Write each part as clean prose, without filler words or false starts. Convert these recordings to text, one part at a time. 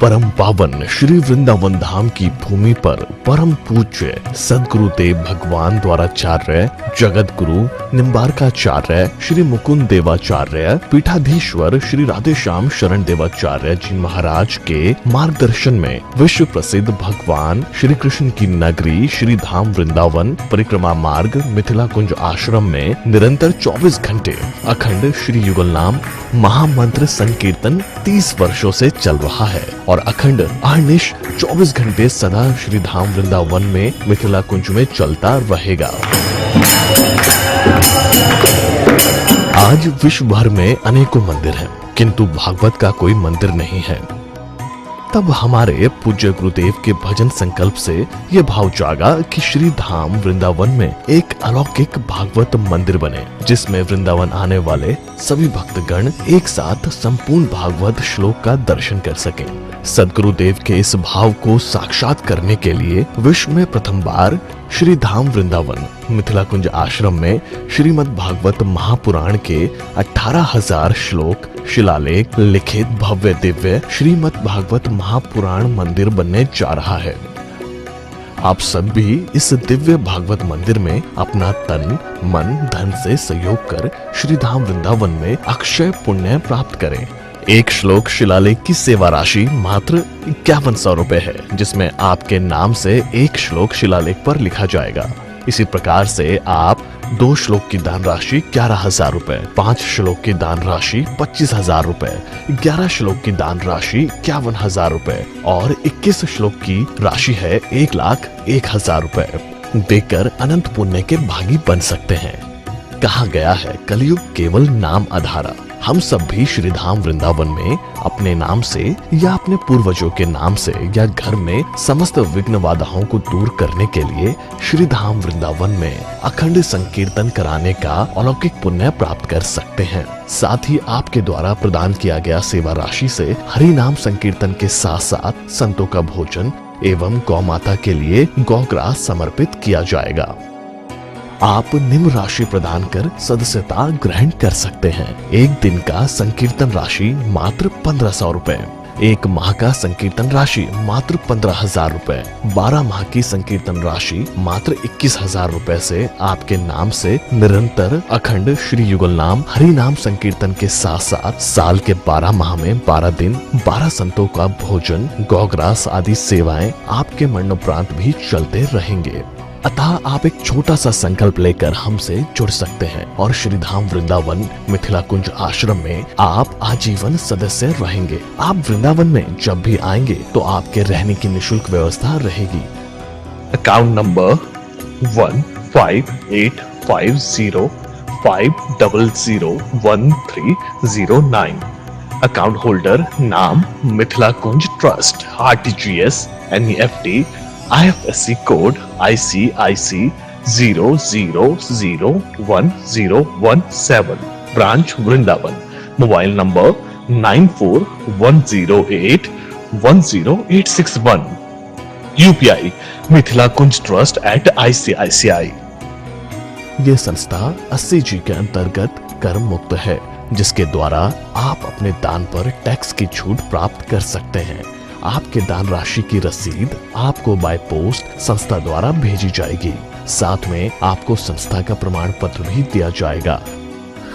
परम पावन श्री वृंदावन धाम की भूमि पर परम पूज्य सदगुरुदेव भगवान द्वाराचार्य जगत गुरु निम्बारकाचार्य श्री मुकुंद देवाचार्य पीठाधीश्वर श्री राधेश्याम शरण देवाचार्य जी महाराज के मार्गदर्शन में विश्व प्रसिद्ध भगवान श्री कृष्ण की नगरी श्री धाम वृंदावन परिक्रमा मार्ग मिथिला कुंज आश्रम में निरंतर 24 घंटे अखंड श्री युगल नाम महामंत्र संकीर्तन 30 वर्षों से चल रहा है और अखंड अहर्निश 24 घंटे सदा श्री धाम वृंदावन में मिथिला कुंज में चलता रहेगा। आज विश्व भर में अनेकों मंदिर हैं, किंतु भागवत का कोई मंदिर नहीं है। तब हमारे पूज्य गुरुदेव के भजन संकल्प से ये भाव जागा कि श्री धाम वृंदावन में एक अलौकिक भागवत मंदिर बने, जिसमें वृंदावन आने वाले सभी भक्तगण एक साथ संपूर्ण भागवत श्लोक का दर्शन कर सकें। सदगुरुदेव के इस भाव को साक्षात करने के लिए विश्व में प्रथम बार श्री धाम वृंदावन मिथिला कुंज आश्रम में श्रीमद् भागवत महापुराण के 18,000 श्लोक शिलालेख लिखित भव्य दिव्य श्रीमद् भागवत महापुराण मंदिर बनने जा रहा है। आप सब भी इस दिव्य भागवत मंदिर में अपना तन मन धन से सहयोग कर श्री धाम वृंदावन में अक्षय पुण्य प्राप्त करें। एक श्लोक शिलालेख की सेवा राशि मात्र 5100 रुपए है, जिसमें आपके नाम से एक श्लोक शिलालेख पर लिखा जाएगा। इसी प्रकार से आप 2 श्लोक की दान राशि 11,000 रुपए, 5 श्लोक की दान राशि 25,000 रुपए, 11 श्लोक की दान राशि 51,000 रुपए और 21 श्लोक की राशि है 1,01,000 रुपए देकर अनंत पुण्य के भागी बन सकते हैं। कहा गया है कलयुग केवल नाम आधारा। हम सब भी श्री धाम वृंदावन में अपने नाम से या अपने पूर्वजों के नाम से या घर में समस्त विघ्न बाधाओं को दूर करने के लिए श्री धाम वृंदावन में अखंड संकीर्तन कराने का अलौकिक पुण्य प्राप्त कर सकते हैं। साथ ही आपके द्वारा प्रदान किया गया सेवा राशि से हरि नाम संकीर्तन के साथ साथ संतों का भोजन एवं गौ माता के लिए गौग्रास समर्पित किया जाएगा। आप निम्न राशि प्रदान कर सदस्यता ग्रहण कर सकते हैं। एक दिन का संकीर्तन राशि मात्र 1,500 रुपए, एक माह का संकीर्तन राशि मात्र 15,000 रुपए, 12 माह की संकीर्तन राशि मात्र 21,000 रुपए से आपके नाम से निरंतर अखंड श्री युगल नाम हरि नाम संकीर्तन के साथ साथ साल के 12 माह में 12 दिन 12 संतों का भोजन गौग्रास आदि सेवाएं आपके मरणोपरांत भी चलते रहेंगे। अतः आप एक छोटा सा संकल्प लेकर हमसे जुड़ सकते हैं और श्री धाम वृंदावन मिथिला कुंज आश्रम में आप आजीवन सदस्य रहेंगे। आप वृंदावन में जब भी आएंगे तो आपके रहने की निशुल्क व्यवस्था रहेगी। Account number 155850501309। अकाउंट होल्डर नाम Mithila Kunj trust, RTGS, NEFT, IFSC code ICIC 00011017, branch Vrindavan. Mobile number 9410810861। UPI Mithila Kunj trust @ICICI। ये संस्था 80G के अंतर्गत कर मुक्त है, जिसके द्वारा आप अपने दान पर टैक्स की छूट प्राप्त कर सकते हैं। आपके दान राशि की रसीद आपको बाय पोस्ट संस्था द्वारा भेजी जाएगी। साथ में आपको संस्था का प्रमाण पत्र भी दिया जाएगा।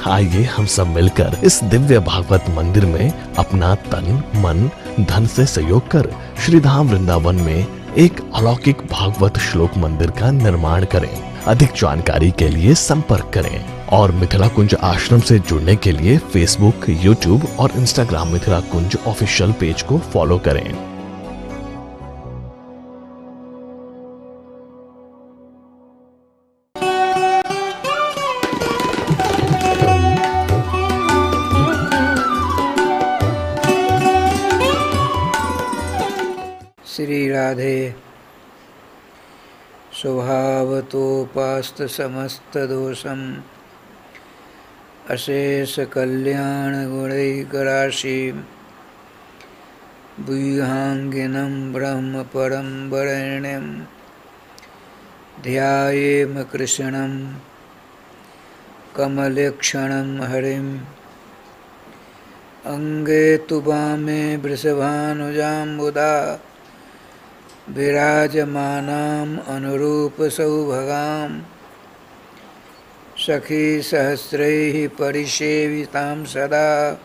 आइए हम सब मिलकर इस दिव्य भागवत मंदिर में अपना तन मन धन से सहयोग कर श्री धाम वृंदावन में एक अलौकिक भागवत श्लोक मंदिर का निर्माण करें। अधिक जानकारी के लिए संपर्क करें और मिथिला कुंज आश्रम से जुड़ने के लिए फेसबुक, यूट्यूब और इंस्टाग्राम मिथिला कुंज ऑफिशियल पेज को फॉलो करें। श्री राधे स्वभावतोपास्त समस्त दोषम अशेष कल्याण गुणैकराशि बुह्यांगिनं ब्रह्म परम वरेण्यं ध्यायेम कृष्णं कमलेक्षणं हरिं अंगे तु वामे वृषभानुजाम्बुदा विराजमानाम् अनुरूपसौभगाम् सखी सहस्रैः परिसेवितां सदा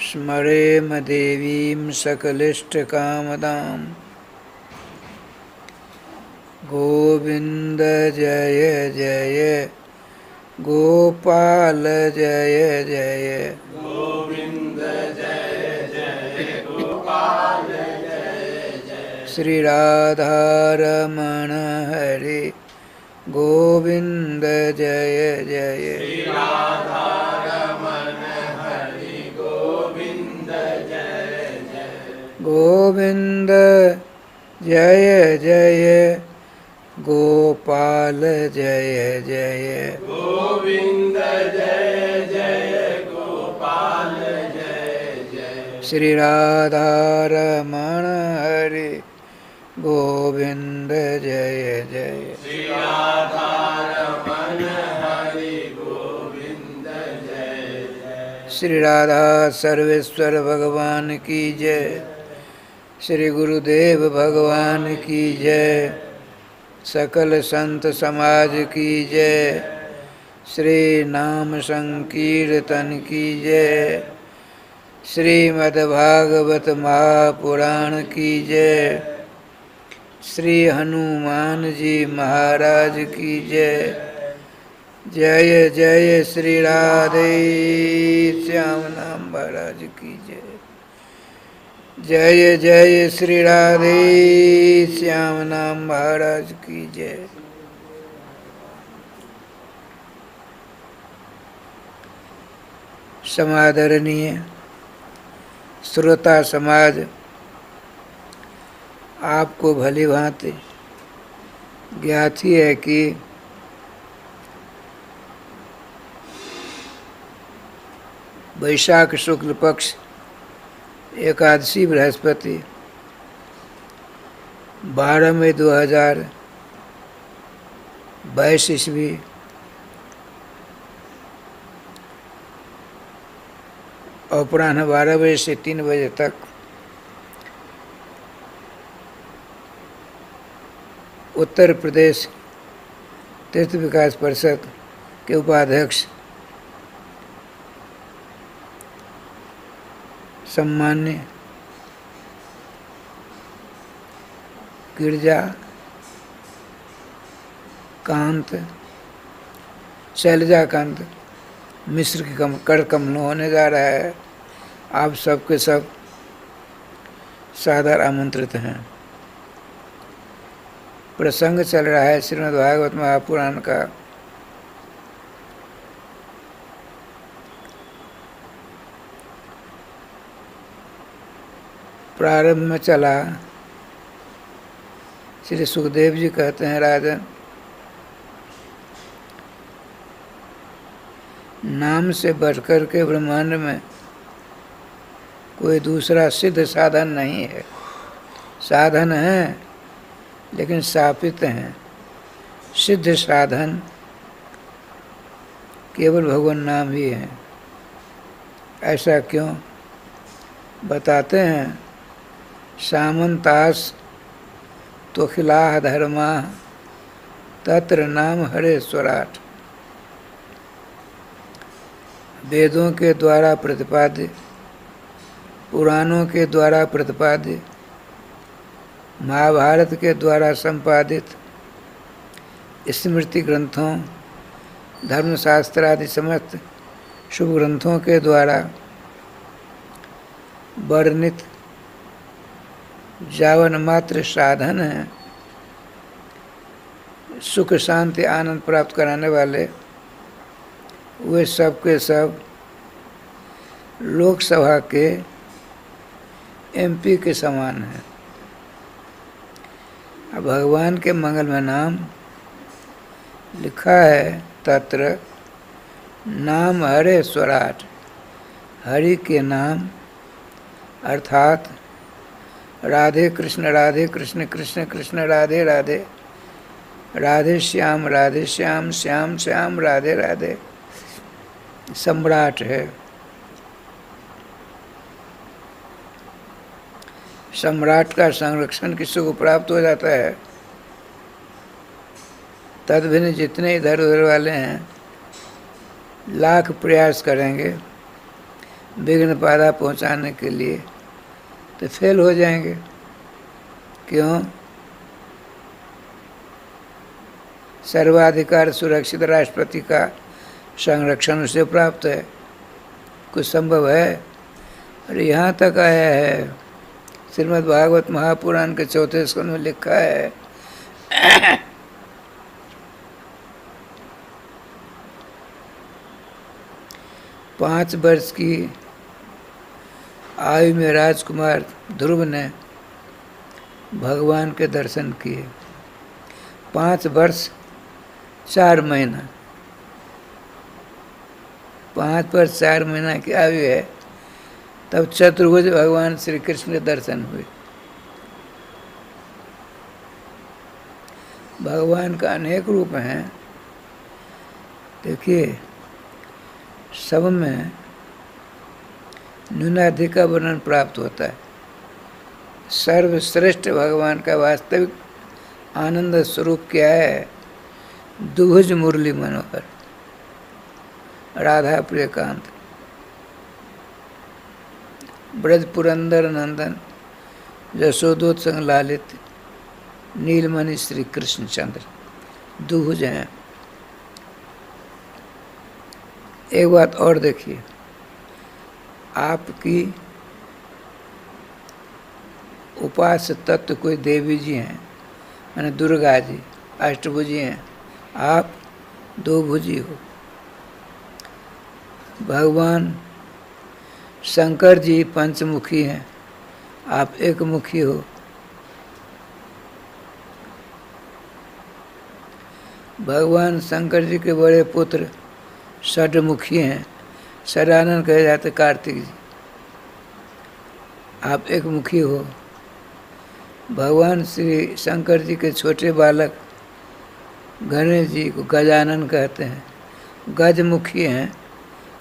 स्मरेम देवीं सकलिष्टकामदाम्। गोविंद जय जय गोपाल जय जय गोविंद जय जय गोपाल जय जय श्री राधारमण हरे गोविंद जय जय श्री राधारमण हरि गोविंद जय जय गोविंद जय जय गोपाल जय जय गोविंद जय जय गोपाल जय जय श्री राधारमण हरे गोविंद जय जय श्री राधारमण हरि गोविंद जय जय श्री राधा सर्वेश्वर भगवान की जय। श्री गुरुदेव भगवान की जय। सकल संत समाज की जय। श्री नाम संकीर्तन की जय। श्रीमद्भागवत महापुराण की जय। श्री हनुमान जी महाराज की जय। जय जय श्री राधे श्याम नाम महाराज की जय। जय जय श्री राधे श्याम नाम महाराज की जय। समादरणीय श्रोता समाज, आपको भली भांति ज्ञात ही है कि वैशाख शुक्ल पक्ष एकादशी बृहस्पति 12 मई 2022 ईस्वी अपराह्न 12 बजे से 3 बजे तक उत्तर प्रदेश तीर्थ विकास परिषद के उपाध्यक्ष सम्मान्य गिरजा कांत शैलजाकांत मिश्र की कर कमलों होने जा रहा है। आप सबके सब सादर आमंत्रित हैं। प्रसंग चल रहा है श्रीमद्भागवत महापुराण का। प्रारंभ में चला, श्री सुखदेव जी कहते हैं, राजन, नाम से बढ़कर के ब्रह्मांड में कोई दूसरा सिद्ध साधन नहीं है। साधन है लेकिन स्थापित हैं। सिद्ध साधन केवल भगवान नाम ही है। ऐसा क्यों? बताते हैं, सामंतास तो खिलाह धर्मा तत्र नाम हरे स्वराट। वेदों के द्वारा प्रतिपाद्य, पुराणों के द्वारा प्रतिपाद्य, महाभारत के द्वारा संपादित स्मृति ग्रंथों, धर्मशास्त्र आदि समस्त शुभ ग्रंथों के द्वारा वर्णित जावन मात्र साधन है, सुख शांति आनंद प्राप्त कराने वाले, वे सब के सब लोकसभा के एमपी के समान हैं। अब भगवान के मंगल में नाम लिखा है, तत्र नाम हरे स्वराट। हरि के नाम अर्थात राधे कृष्ण कृष्ण कृष्ण राधे राधे, राधे श्याम श्याम श्याम राधे राधे सम्राट है। सम्राट का संरक्षण किसी को प्राप्त हो जाता है, तदभिन्न जितने इधर उधर वाले हैं लाख प्रयास करेंगे विघ्न बाधा पहुंचाने के लिए, तो फेल हो जाएंगे। क्यों? सर्वाधिकार सुरक्षित राष्ट्रपति का संरक्षण उसे प्राप्त है। कुछ संभव है? अरे यहाँ तक आया है, श्रीमद् भागवत महापुराण के 4थे स्कंद में लिखा है पाँच वर्ष की आयु में राजकुमार ध्रुव ने भगवान के दर्शन किए। 5 वर्ष 4 महीना, 5 वर्ष 4 महीना की आयु है, तब चतुर्भुज भगवान श्री कृष्ण के दर्शन हुए। भगवान का अनेक रूप हैं। देखिए, सब में न्यूनाधिक का वर्णन प्राप्त होता है। सर्वश्रेष्ठ भगवान का वास्तविक आनंद स्वरूप क्या है? दुभुज मुरली मनोहर, राधा प्रियकांत, ब्रज पुरंदर नंदन, यशोदोत्संग लालित, नीलमणि श्री कृष्णचंद्र, दुभुज हैं। एक बात और देखिए, आपकी उपास्य तत्व कोई देवी जी हैं, माने दुर्गा जी अष्टभुजी हैं, आप 2 भुजी हो। भगवान शंकर जी पंचमुखी हैं, आप एक मुखी हो। भगवान शंकर जी के बड़े पुत्र षडमुखी हैं, षडानन कहे जाते कार्तिक जी, आप एक मुखी हो। भगवान श्री शंकर जी के छोटे बालक गणेश जी को गजानन कहते हैं, गजमुखी हैं,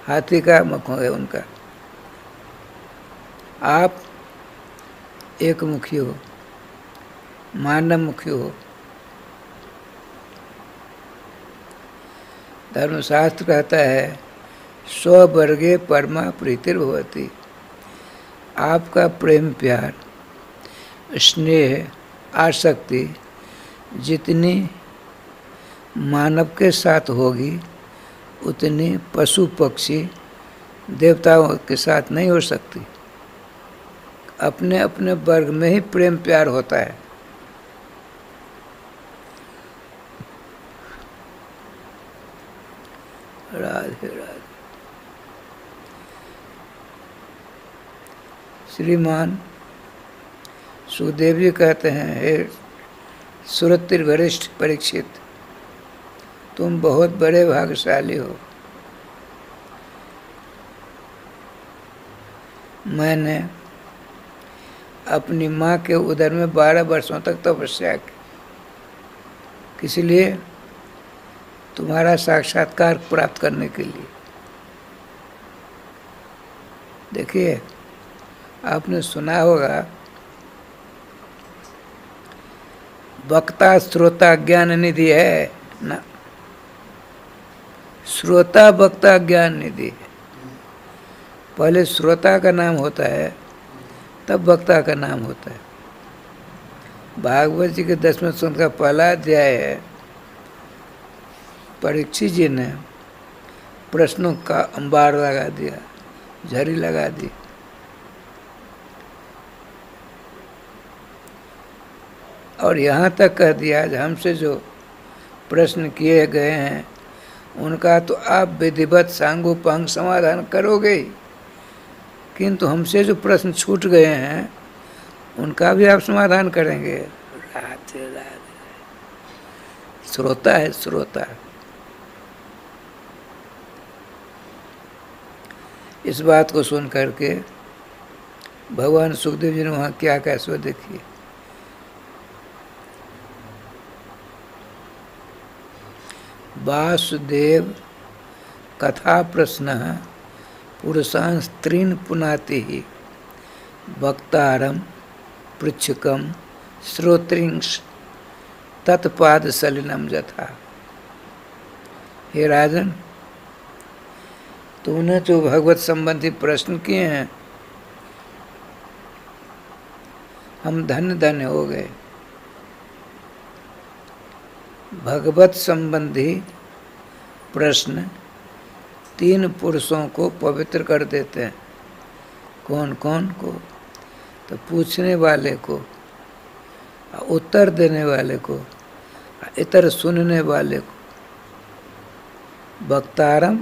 हाथी का मुख है उनका। आप एक मुखी हो, मानव मुखी हो। धर्मशास्त्र कहता है स्ववर्गे परमा प्रीतिर्भवति। आपका प्रेम प्यार स्नेह आसक्ति जितनी मानव के साथ होगी उतनी पशु पक्षी देवताओं के साथ नहीं हो सकती। अपने अपने वर्ग में ही प्रेम प्यार होता है। राधे राधे। श्रीमान सुखदेव जी कहते हैं, हे सुरतिर वरिष्ठ परीक्षित, तुम बहुत बड़े भाग्यशाली हो। मैंने अपनी माँ के उदर में 12 वर्षों तक तपस्या की, किस लिए? तुम्हारा साक्षात्कार प्राप्त करने के लिए। देखिए, आपने सुना होगा वक्ता श्रोता ज्ञान निधि है ना, श्रोता वक्ता ज्ञान निधि है। पहले श्रोता का नाम होता है, तब वक्ता का नाम होता है। भागवत जी के 10वें स्कंद का पहला अध्याय है। परीक्षित जी ने प्रश्नों का अंबार लगा दिया, झड़ी लगा दी। और यहाँ तक कह दिया आज हमसे जो प्रश्न किए गए हैं उनका तो आप विधिवत सांगोपांग समाधान करोगे ही, किंतु हमसे जो प्रश्न छूट गए हैं उनका भी आप समाधान करेंगे। राधे राधे। श्रोता है, श्रोता। इस बात को सुन करके भगवान सुखदेव जी ने वहाँ क्या कहा सो देखिए। वासुदेव कथा प्रश्न पुरुषां स्त्रीन् पुनाति वक्तारम पृच्छकम श्रोत्रिंश तत्पाद सलिलम यथा। हे राजन, तूने जो भगवत संबंधी प्रश्न किए हैं, हम धन्य धन्य हो गए। भगवत संबंधी प्रश्न 3 पुरुषों को पवित्र कर देते हैं। कौन कौन को? तो पूछने वाले को, उत्तर देने वाले को, इतर सुनने वाले को। वक्तारम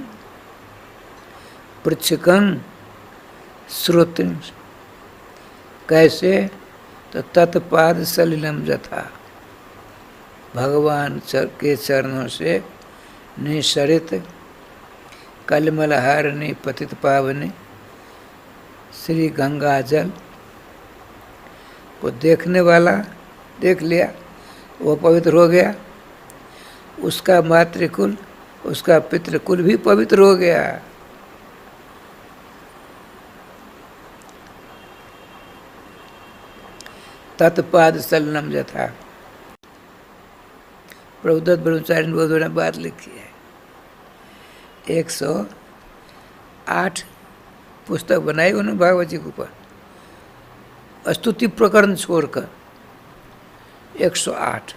पृच्छकं श्रोत्रं। कैसे? तो तत्पाद सलिलम यथा, भगवान के चरणों से निसरित कलमलहारिणी पतित पावनी श्री गंगा जल को देखने वाला देख लिया, वो पवित्र हो गया, उसका मातृकुल, उसका पितृकुल भी पवित्र हो गया। तत्पाद सलिलम यथा। प्रभुदत्त ब्रह्मचारी ने बहुत बड़ी बात लिखी है। 108 पुस्तक बनाई उन्होंने भागवत जी के ऊपर, स्तुति प्रकरण छोड़कर 108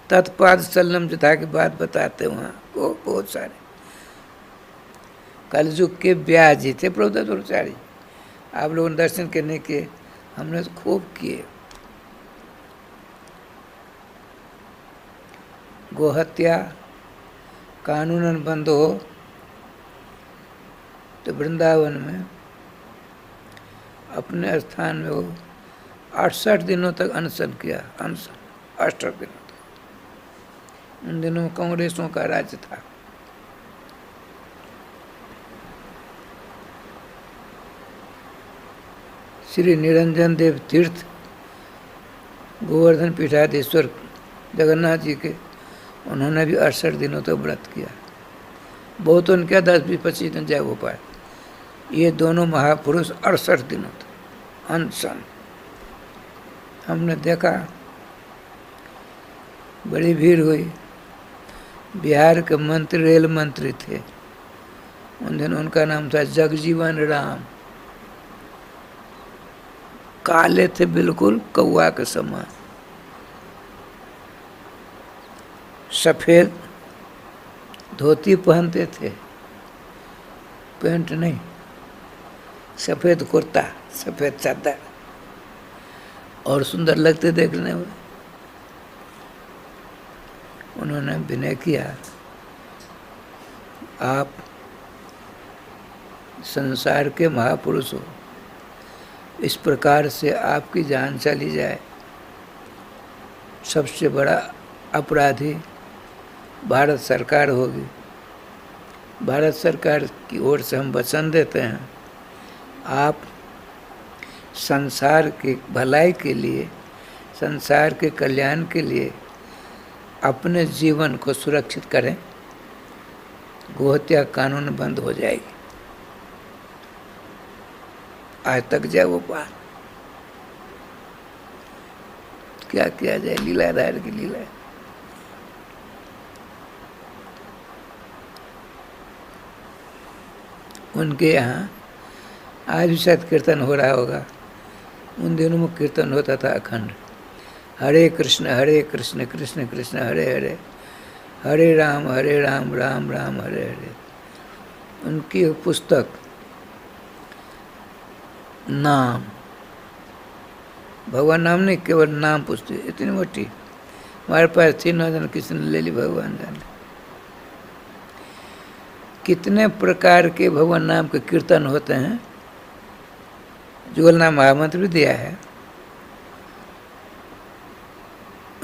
तत्पाद सलिलम यथा की बात बताते वहाँ वो बहुत सारे। कलयुग के व्यास जी थे प्रभुदत्त ब्रह्मचारी। आप लोगों ने दर्शन करने के, हमने तो खूब किए। गोहत्या कानूनन बंद हो तो वृंदावन में अपने स्थान में वो 68 दिनों तक अनशन किया। अनशन 68 दिनों तक। उन दिनों कांग्रेसों का राज्य था। श्री निरंजन देव तीर्थ गोवर्धन पीठाधीश्वर जगन्नाथ जी के, उन्होंने भी 68 दिनों तक व्रत किया। बहुतों ने क्या 10-20-25 दिन जय हो पाए। ये दोनों महापुरुष 68 दिनों तक अनशन। हमने देखा, बड़ी भीड़ हुई। बिहार के मंत्री, रेल मंत्री थे उन दिन, उनका नाम था जगजीवन राम। काले थे बिल्कुल कौआ के समान, सफेद धोती पहनते थे, पैंट नहीं, सफेद कुर्ता, सफेद चादर, और सुंदर लगते देखने में। उन्होंने विनय किया, आप संसार के महापुरुष हो, इस प्रकार से आपकी जान चली जाए, सबसे बड़ा अपराधी भारत सरकार होगी। भारत सरकार की ओर से हम वचन देते हैं, आप संसार की भलाई के लिए, संसार के कल्याण के लिए अपने जीवन को सुरक्षित करें। गोहत्या कानून बंद हो जाएगी। आज तक जाए वो पार, क्या किया जाए, लीलाधार की लीला। उनके यहाँ आज भी शायद कीर्तन हो रहा होगा। उन दिनों में कीर्तन होता था अखंड, हरे कृष्ण कृष्ण कृष्ण हरे हरे, हरे राम राम राम हरे हरे। उनकी पुस्तक नाम, भगवान नाम नहीं, केवल नाम पुस्तक, इतनी मोटी हमारे पास थी, न जाने किसी ने ले ली, भगवान जाने। कितने प्रकार के भगवान नाम के कीर्तन होते हैं। जुगलनाम महामंत्र भी दिया है,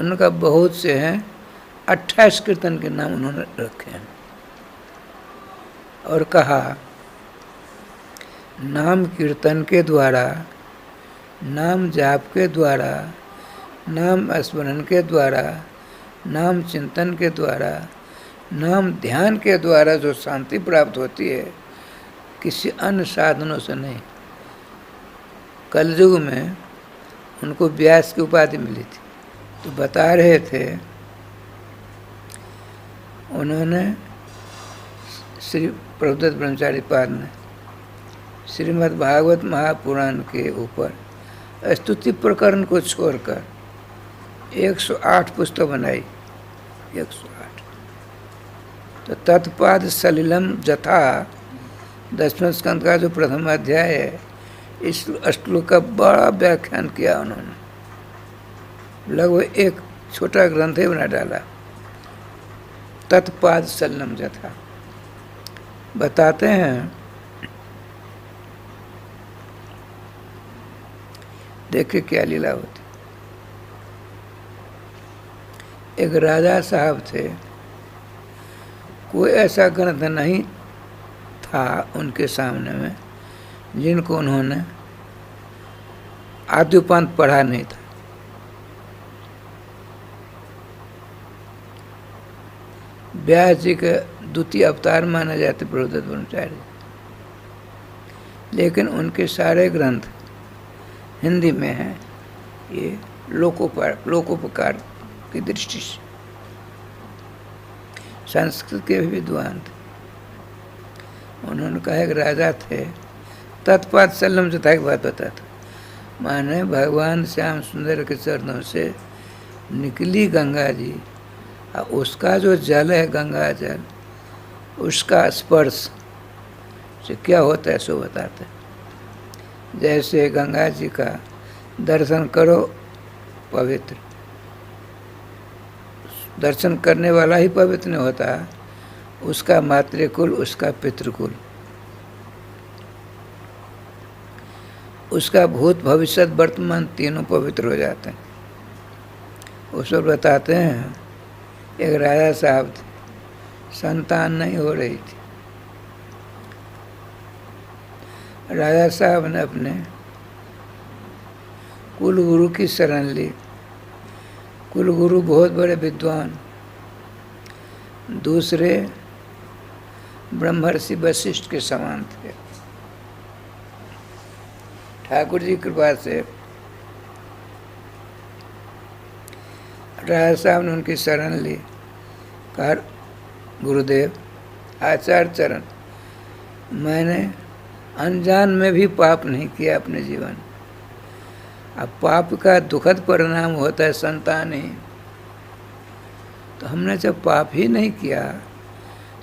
उनका बहुत से हैं। 28 कीर्तन के नाम उन्होंने रखे हैं और कहा, नाम कीर्तन के द्वारा, नाम जाप के द्वारा, नाम स्मरण के द्वारा, नाम चिंतन के द्वारा, नाम ध्यान के द्वारा जो शांति प्राप्त होती है, किसी अन्य साधनों से नहीं। कलयुग में उनको व्यास की उपाधि मिली थी। तो बता रहे थे उन्होंने, श्री प्रभुदत्त ब्रह्मचारी पाद ने श्रीमद् भागवत महापुराण के ऊपर स्तुति प्रकरण को छोड़कर 108 पुस्तक बनाई। 108। तो तत्पाद सलिलम जथा 10वें स्कंद का जो प्रथम अध्याय है, इस श्लोक का बड़ा व्याख्यान किया उन्होंने, लगभग एक छोटा ग्रंथ ही बना डाला। तत्पाद सलिलम जथा बताते हैं, देखिए क्या लीला होती। एक राजा साहब थे, कोई ऐसा ग्रंथ नहीं था उनके सामने में जिनको उन्होंने आद्योपांत पढ़ा नहीं था। व्यास जी के द्वितीय अवतार माने जाते प्रभुदत्त ब्रह्मचारी, लेकिन उनके सारे ग्रंथ हिंदी में हैं। ये लोकोपकार की दृष्टि से संस्कृत के भी विद्वान थे। उन्होंने कहा एक राजा थे, तत्पाद सल्लम जथा की बात बताता, माने भगवान श्याम सुंदर के चरणों से निकली गंगा जी, और उसका जो जल है गंगा जल, उसका स्पर्श से क्या होता है सो बताते। जैसे गंगा जी का दर्शन करो पवित्र, दर्शन करने वाला ही पवित्र नहीं होता, उसका मातृकुल, उसका पितृकुल, उसका भूत भविष्य वर्तमान तीनों पवित्र हो जाते हैं। उस पर बताते हैं एक राजा साहब थे, संतान नहीं हो रही थी। राजा साहब ने अपने कुल गुरु की शरण ली। कुल गुरु बहुत बड़े विद्वान, दूसरे ब्रह्मर्षि वशिष्ठ के समान थे। ठाकुर जी की कृपा से राजा साहब ने उनकी शरण ली। कहा गुरुदेव आचार्य चरण, मैंने अनजान में भी पाप नहीं किया अपने जीवन। अब पाप का दुखद परिणाम होता है संतान ही। तो हमने जब पाप ही नहीं किया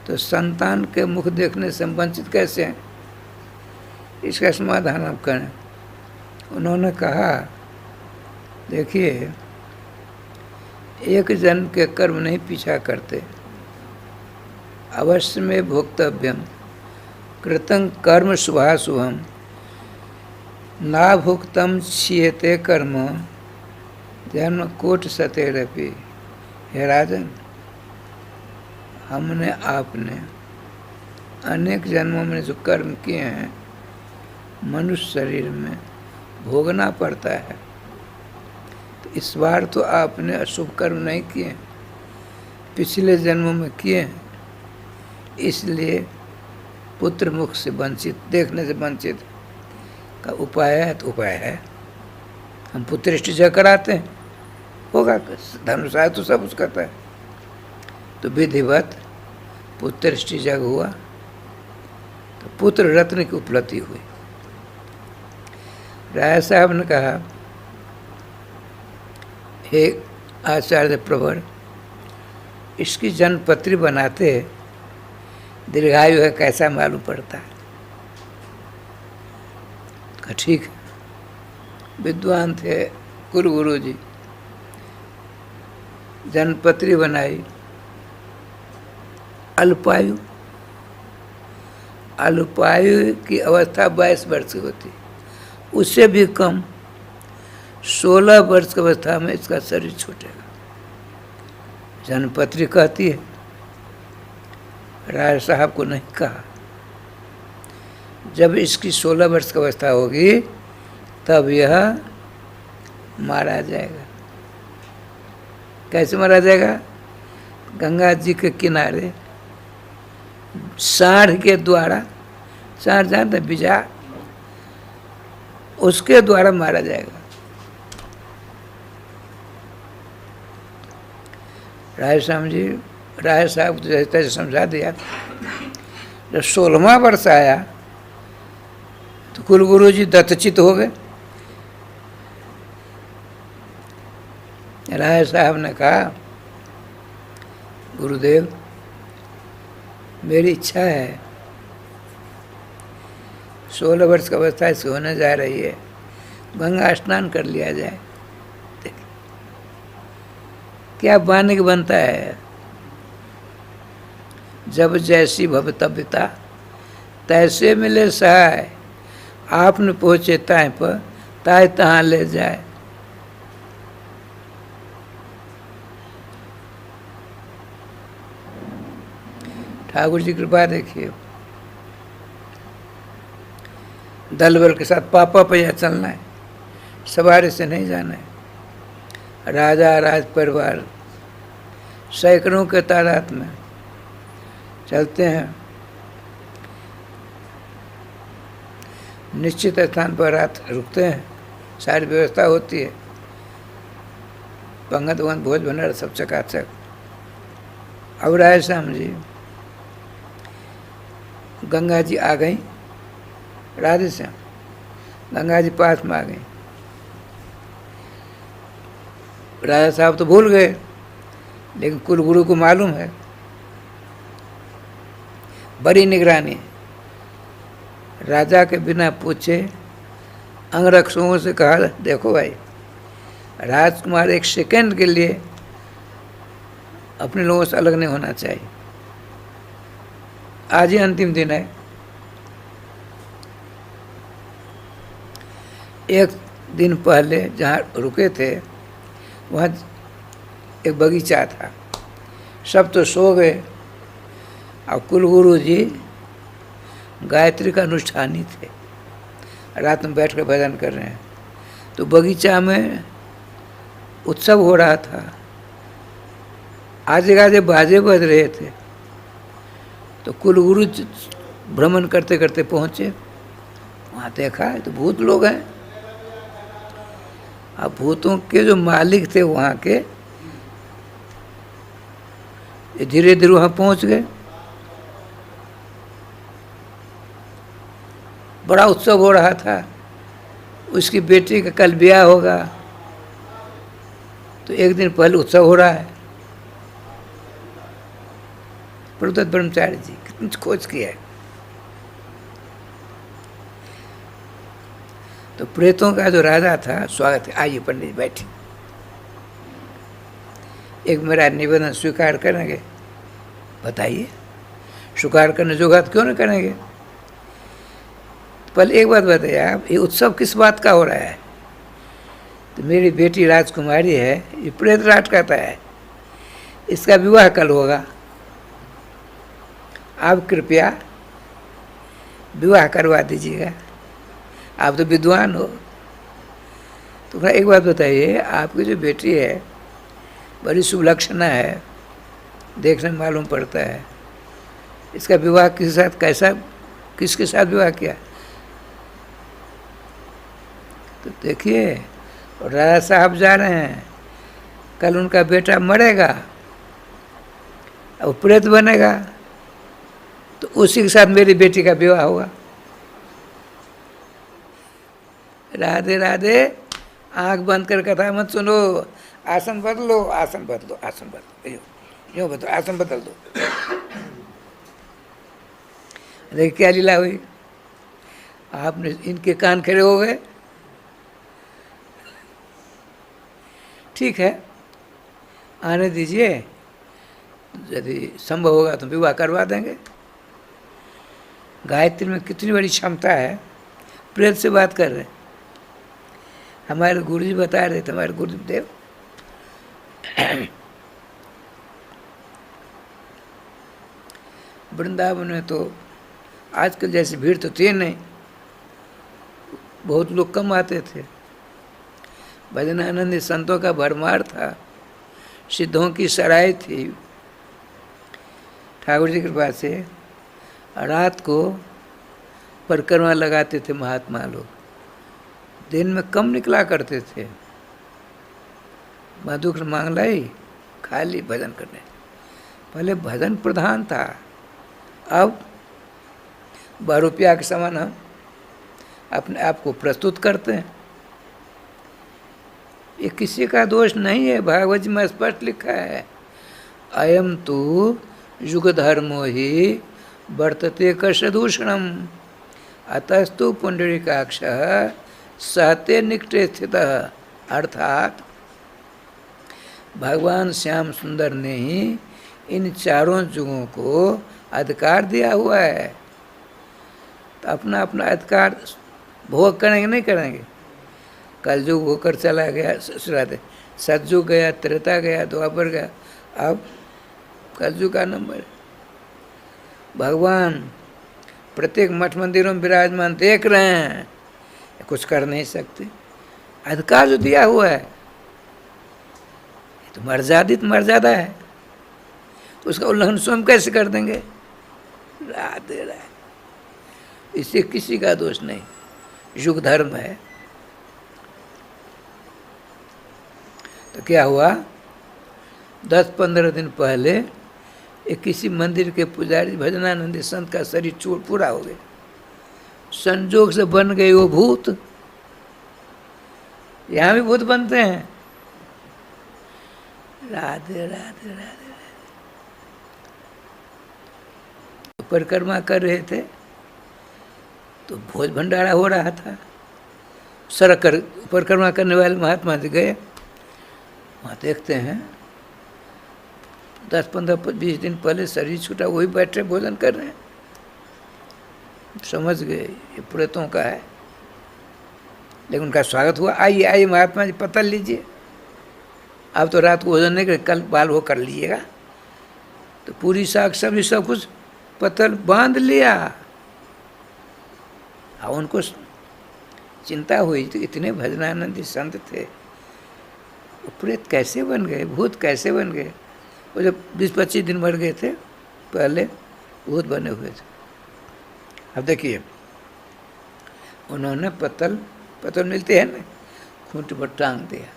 तो संतान के मुख देखने से वंचित कैसे हैं? इसका समाधान आप करें। उन्होंने कहा, देखिए एक जन्म के कर्म नहीं पीछा करते, अवश्य में भोक्तव्यम कृतं कर्म शुभाशुभम ना भुक्तम क्षीयते कर्म जन्म कोट सतेरपि। हे राजन, हमने आपने अनेक जन्मों में जो कर्म किए हैं मनुष्य शरीर में भोगना पड़ता है। तो इस बार तो आपने अशुभ कर्म नहीं किए, पिछले जन्मों में किए हैं, इसलिए पुत्र मुख से वंचित, देखने से वंचित का उपाय है। तो उपाय है हम पुत्रेष्टि कराते हैं, होगा धनुषाय तो सब कुछ करता है। तो विधिवत पुत्रेष्टि जग हुआ तो पुत्र रत्न की उपलब्धि हुई। राय साहब ने कहा, हे आचार्य प्रवर, इसकी जन्मपत्री बनाते दीर्घायु है कैसा मालूम पड़ता है? ठीक है, विद्वान थे कुल गुरु जी, जन्मपत्री बनाई। अल्पायु, अल्पायु की अवस्था 22 वर्ष की होती, उससे भी कम 16 वर्ष की अवस्था में इसका शरीर छूटेगा। जन्मपत्री कहती है, राय साहब को नहीं कहा। जब इसकी 16 वर्ष की अवस्था होगी तब यह मारा जाएगा। कैसे मारा जाएगा? गंगा जी के किनारे सांड के द्वारा, सांड जानते बिजा, उसके द्वारा मारा जाएगा। राय श्याम जी, राय साहब तो जैसे तैसे समझा दिया। जब 16वां वर्ष आया तो कुलगुरु जी दत्तचित हो गए। राय साहब ने कहा, गुरुदेव मेरी इच्छा है 16 वर्ष का अवस्था इसकी होने जा रही है, गंगा स्नान कर लिया जाए। क्या बानिक बनता है, जब जैसी भवतव्यता तैसे मिले सहाय, आपने पहुँचे ताय पर ताय तहाँ ले जाए। ठाकुर जी कृपा देखिए, दल बल के साथ पापा पैया चलना है, सवारी से नहीं जाना है। राजा राज परिवार सैकड़ों के तादाद में चलते हैं। निश्चित स्थान पर रात रुकते हैं, सारी व्यवस्था होती है, पंगत वंगत भोज भंडारा सब चकाचक। अब राय श्याम जी, गंगा जी आ गई, राधे श्याम गंगा जी पास में आ गई। राजा साहब तो भूल गए, लेकिन कुलगुरु को मालूम है, बड़ी निगरानी। राजा के बिना पूछे अंगरक्षकों से कहा, देखो भाई राजकुमार एक सेकंड के लिए अपने लोगों से अलग नहीं होना चाहिए, आज ही अंतिम दिन है। एक दिन पहले जहाँ रुके थे वहाँ एक बगीचा था, सब तो सो गए और कुलगुरु जी गायत्री का अनुष्ठानी थे, रात में बैठ कर भजन कर रहे हैं। तो बगीचा में उत्सव हो रहा था, आजे गाजे बाजे बज रहे थे। तो कुलगुरु भ्रमण करते करते पहुँचे, वहाँ देखा तो भूत लोग हैं। अब भूतों के जो मालिक थे वहाँ के, ये धीरे धीरे वहाँ पहुँच गए। बड़ा उत्सव हो रहा था, उसकी बेटी का कल ब्याह होगा, तो एक दिन पहले उत्सव हो रहा है। प्रदत्त ब्रह्मचारी जी कितनी खोज किया है। तो प्रेतों का जो राजा था, स्वागत है, आइए पंडित बैठे, एक मेरा निवेदन स्वीकार करेंगे? बताइए, स्वीकार करने जोगा क्यों नहीं करेंगे? पहले एक बात बताइए आप, ये उत्सव किस बात का हो रहा है? तो मेरी बेटी राजकुमारी है, ये प्रेत राट कहता है, इसका विवाह कल होगा, आप कृपया विवाह करवा दीजिएगा, आप तो विद्वान हो। तो एक बात बताइए, आपकी जो बेटी है बड़ी सुलक्षणा है, देखने में मालूम पड़ता है, इसका विवाह किसके साथ, कैसा, किसके साथ विवाह किया? तो देखिए, राजा साहब जा रहे हैं, कल उनका बेटा मरेगा और प्रेत बनेगा, तो उसी के साथ मेरी बेटी का विवाह होगा। राधे राधे, आंख बंद कर कथा मत सुनो, आसन बदलो, आसन बदलो, आसन बदलो, यूँ बदलो, आसन बदल दो। देखिए क्या लीला हुई, आपने इनके कान खड़े हो गए। ठीक है, आने दीजिए, यदि संभव होगा तो विवाह करवा देंगे। गायत्री में कितनी बड़ी क्षमता है, प्रेत से बात कर रहे हैं। हमारे गुरु जी बता रहे थे, हमारे गुरुदेव वृंदावन में तो आजकल जैसी भीड़ तो थी नहीं, बहुत लोग कम आते थे, भजनानंदी संतों का भरमार था, सिद्धों की सराय थी। ठाकुर जी की कृपा से रात को परिक्रमा लगाते थे महात्मा लोग, दिन में कम निकला करते थे। मधुकर मांग लाई, खाली भजन करने। पहले भजन प्रधान था, अब 12 रुपया के समान हम अपने आप को प्रस्तुत करते हैं। ये किसी का दोष नहीं है, भागवत जी में स्पष्ट लिखा है, अयम तो युग धर्मो ही वर्तते कषदूषणम अतस्तु पुंडरीकाक्ष सहते निकटे स्थित। अर्थात भगवान श्याम सुंदर ने ही इन चारों युगों को अधिकार दिया हुआ है, तो अपना अपना अधिकार भोग करेंगे नहीं करेंगे। कलयुग होकर चला गया, सतयुग गया, त्रेता गया, द्वापर गया, अब कलयुग का नंबर है। भगवान प्रत्येक मठ मंदिरों में विराजमान देख रहे हैं, कुछ कर नहीं सकते। अधिकार जो दिया हुआ है तो मर्यादित मर्यादा है, उसका उल्लंघन स्वयं कैसे कर देंगे? राधे राधे। इससे किसी का दोष नहीं, युग धर्म है। तो क्या हुआ, 10-15 दिन पहले एक किसी मंदिर के पुजारी भजनानंदी संत का शरीर चूर पूरा हो गया, संजोग से बन गए वो भूत। यहाँ भी भूत बनते हैं। राधे राधे राधे। परिक्रमा कर रहे थे तो भोज भंडारा हो रहा था, सड़क कर परिक्रमा करने वाले महात्मा जी गए, वहाँ देखते हैं 10-15-20 दिन पहले शरीर छूटा, वही बैठे भोजन कर रहे हैं। समझ गए ये प्रेतों का है, लेकिन उनका स्वागत हुआ, आइए आइए महात्मा जी पतल लीजिए, अब तो रात को भोजन नहीं करे, कल बाल वो कर लीजिएगा। तो पूरी साग सब्जी सब कुछ पतल बांध लिया। अब उनको चिंता हुई, तो इतने भजनानंदी संत थे, वो प्रेत कैसे बन गए, भूत कैसे बन गए? वो जब 20-25 दिन मर गए थे पहले, भूत बने हुए थे। अब देखिए, उन्होंने पतल मिलते हैं ना, खूंट पर टांग दिया,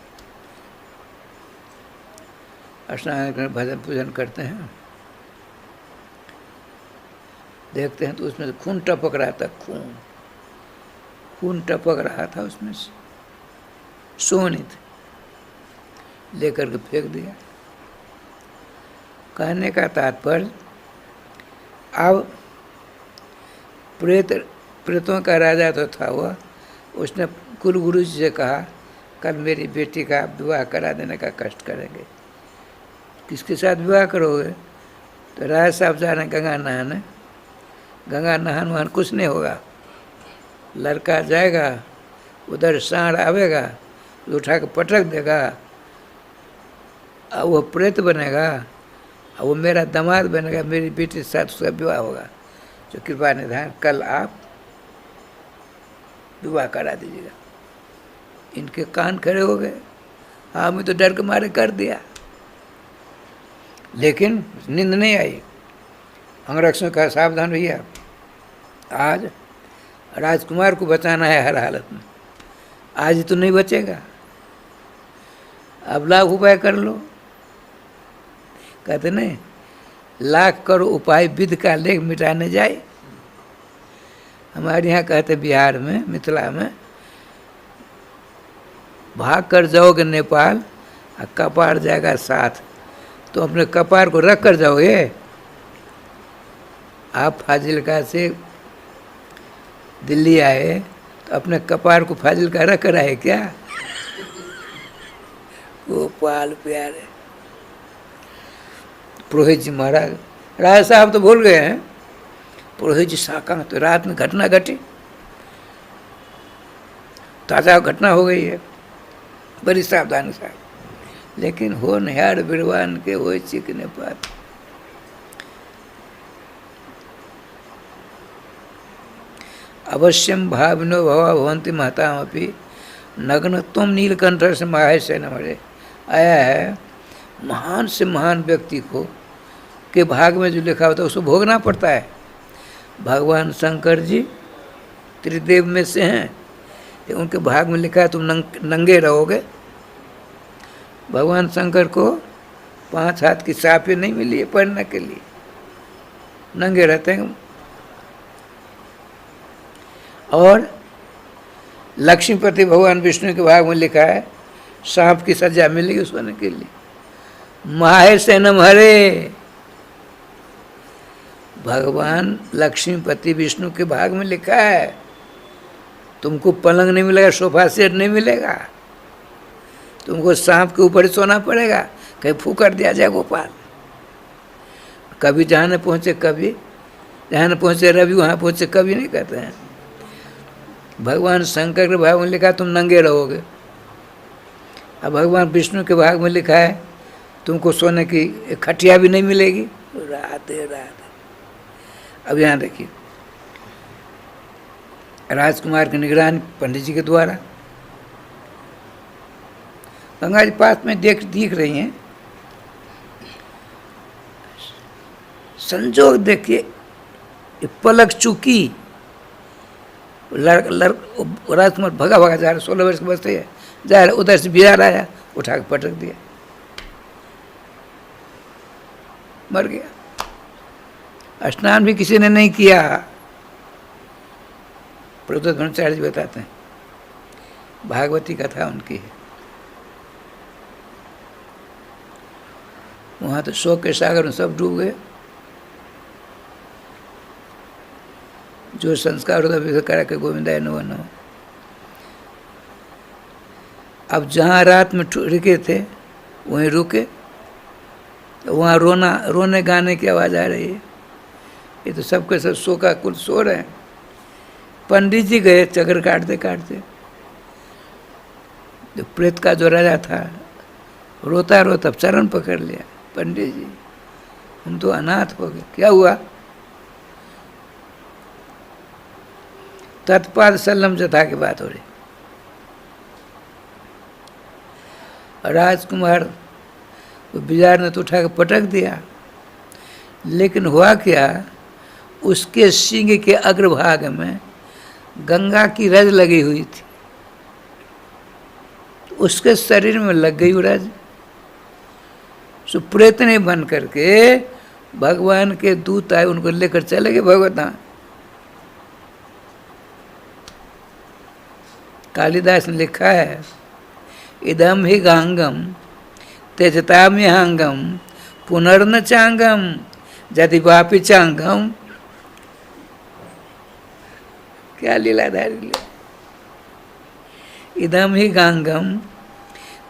स्नान कर भजन पूजन करते हैं, देखते हैं तो उसमें से खून टपक रहा था, खून टपक रहा था उसमें से, सोनित लेकर के फेंक दिया। कहने का तात्पर्य, अब प्रेतों का राजा तो था वह, उसने कुल गुरु जी से कहा, कल मेरी बेटी का विवाह करा देने का कष्ट करेंगे। किसके साथ विवाह करोगे? तो राय साहब जा रहे हैं गंगा नहाने, गंगा नहान वहान कुछ नहीं होगा, लड़का जाएगा, उधर सांड आवेगा, उठा के पटक देगा, और वो प्रेत बनेगा, और वो मेरा दामाद बनेगा, मेरी बेटी के साथ उसका विवाह होगा। तो कृपा निधान कल आप विवाह करा दीजिएगा। इनके कान खड़े हो गए, हाँ मैं तो डर के मारे कर दिया, लेकिन नींद नहीं आई। अंगरक्षकों का सावधान भैया, आज राजकुमार को बचाना है हर हालत में, आज तो नहीं बचेगा, अब लाख उपाय कर लो। कहते नहीं, लाख करो उपाय विध का लेख मिटाने जाए। हमारे यहाँ कहते बिहार में, मिथिला में, भाग कर जाओगे नेपाल और कपार जाएगा साथ, तो अपने कपार को रख कर जाओगे। आप फाजिलका से दिल्ली आए तो अपने कपार को फाजिलका रख कर आए क्या? गोपाल प्यारे पुरोहित जी महाराज, राय साहब तो भूल गए हैं, पुरोहित जी साका तो रात में घटना घटी, ताज़ा घटना हो गई है, बड़ी सावधानी साहब, लेकिन हो निहार बिरवान के हो चिकने पात। अवश्यम भाविनो भवा भवंती महतामपि नग्न तुम नीलकंठ से महाशय नमरे। आया है, महान से महान व्यक्ति को के भाग में जो लिखा होता है उसको भोगना पड़ता है। भगवान शंकर जी त्रिदेव में से हैं, उनके भाग में लिखा है तुम नंगे रहोगे। भगवान शंकर को 5 हाथ की साफी नहीं मिली है पहनने के लिए, नंगे रहते हैं। और लक्ष्मीपति भगवान विष्णु के भाग में लिखा है सांप की सजा मिलेगी सोने के लिए। माहे से न मरे, भगवान लक्ष्मीपति विष्णु के भाग में लिखा है तुमको पलंग नहीं मिलेगा, सोफा सेट नहीं मिलेगा, तुमको सांप के ऊपर ही सोना पड़ेगा, कहीं फूकर दिया जाए गोपाल। कभी जहाँ न पहुँचे कभी, जहाँ न पहुँचे रवि वहाँ पहुँचे कभी नहीं कहते हैं। भगवान शंकर के भाग में लिखा तुम नंगे रहोगे, अब भगवान विष्णु के भाग में लिखा है तुमको सोने की खटिया भी नहीं मिलेगी। राधे राधे। अब यहाँ देखिए, राजकुमार की निगरानी पंडित जी के द्वारा गंगा जी पास में दिख रही हैं। संजोग देखिए, पलक चूकी, राजकुमार भगा भगा जा रहा, 16 वर्ष के बच्चे है, जा रहा, उधर से बिहार आया, उठा के पटक दिया, मर गया। स्नान भी किसी ने नहीं किया। प्रभुदत्त भट्टाचार्य जी बताते हैं, भागवती कथा उनकी है। वहाँ तो शोक के सागर में सब डूब गए। जो संस्कार होता है करा के गोविंदाय नमः नमः। अब जहाँ रात में रुके थे वहीं रुके, वहाँ रोने गाने की आवाज़ आ रही है। ये तो सबके सब सो का कुल सो रहे हैं। पंडित जी गए चक्कर काटते काटते, जो प्रेत का जो राजा था रोता रोता चरण पकड़ लिया, पंडित जी हम तो अनाथ हो गए, क्या हुआ? तत्पाद सल्लम जथा की बात हो रही। राजकुमार बिजार ने तो उठा के पटक दिया, लेकिन हुआ क्या, उसके सींग के अग्रभाग में गंगा की रज लगी हुई थी, उसके शरीर में लग गई वो रज। सो प्रेत ने बन करके भगवान के दूत आए, उनको लेकर चले गए भगवत। कालिदास ने लिखा है, इदम ही गांगम त्यजताम्यहांगम पुनर्न चांगम यदि वापि चांगम। क्या लीलाधारी लीला। इदम ही गांगम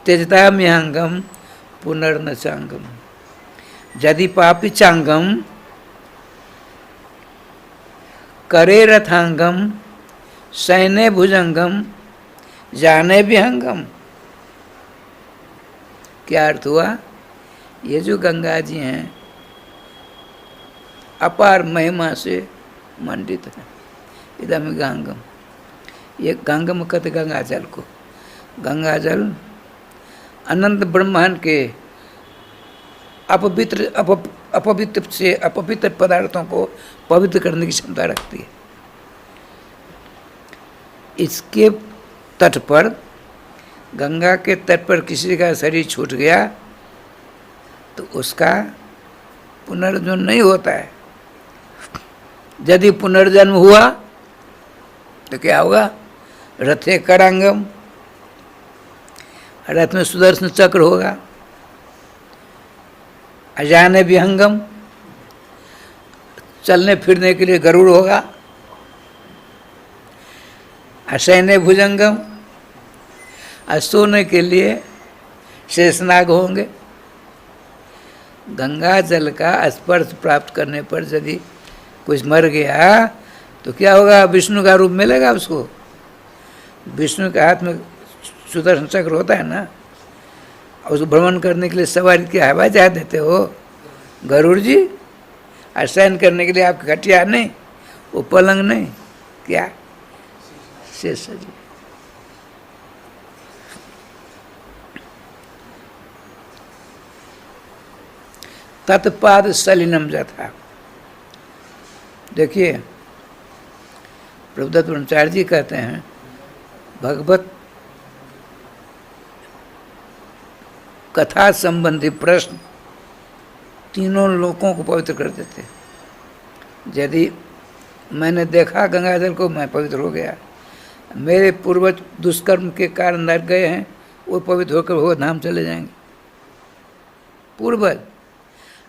त्यजताम्यहांगम पुनर्न चांगम यदि पापि चांगम करे रथांगम सैने भुजंगम जाने विहंगम। क्या अर्थ हुआ? ये जो गंगा जी हैं अपार महिमा से मंडित है। इदम गंगम, ये गंगम कहते गंगा जल को। गंगा जल अनंत ब्रह्मांड के अपवित्र पदार्थों को पवित्र करने की क्षमता रखती है। इसके तट पर, गंगा के तट पर किसी का शरीर छूट गया तो उसका पुनर्जन्म नहीं होता है। यदि पुनर्जन्म हुआ तो क्या होगा? रथे करांगम, रथ में सुदर्शन चक्र होगा। अजाने विहंगम, चलने फिरने के लिए गरुड़ होगा। असैन्य भुजंगम, सोने के लिए शेषनाग होंगे। गंगा जल का स्पर्श प्राप्त करने पर यदि कुछ मर गया तो क्या होगा? विष्णु का रूप मिलेगा उसको। विष्णु के हाथ में सुदर्शन चक्र होता है ना, उसको भ्रमण करने के लिए सवारी की हवा जा देते हो गरुड़ जी। शयन करने के लिए आपकी खटिया नहीं, वो पलंग नहीं, क्या शेष जी। तत्पाद सलिनम जथा। देखिए, प्रभुदत्त भट्टाचार्य जी कहते हैं, भगवत कथा संबंधी प्रश्न तीनों लोगों को पवित्र कर देते। यदि मैंने देखा गंगा जल को, मैं पवित्र हो गया। मेरे पूर्वज दुष्कर्म के कारण नरक गए हैं, वो पवित्र होकर वो धाम चले जाएंगे पूर्वज।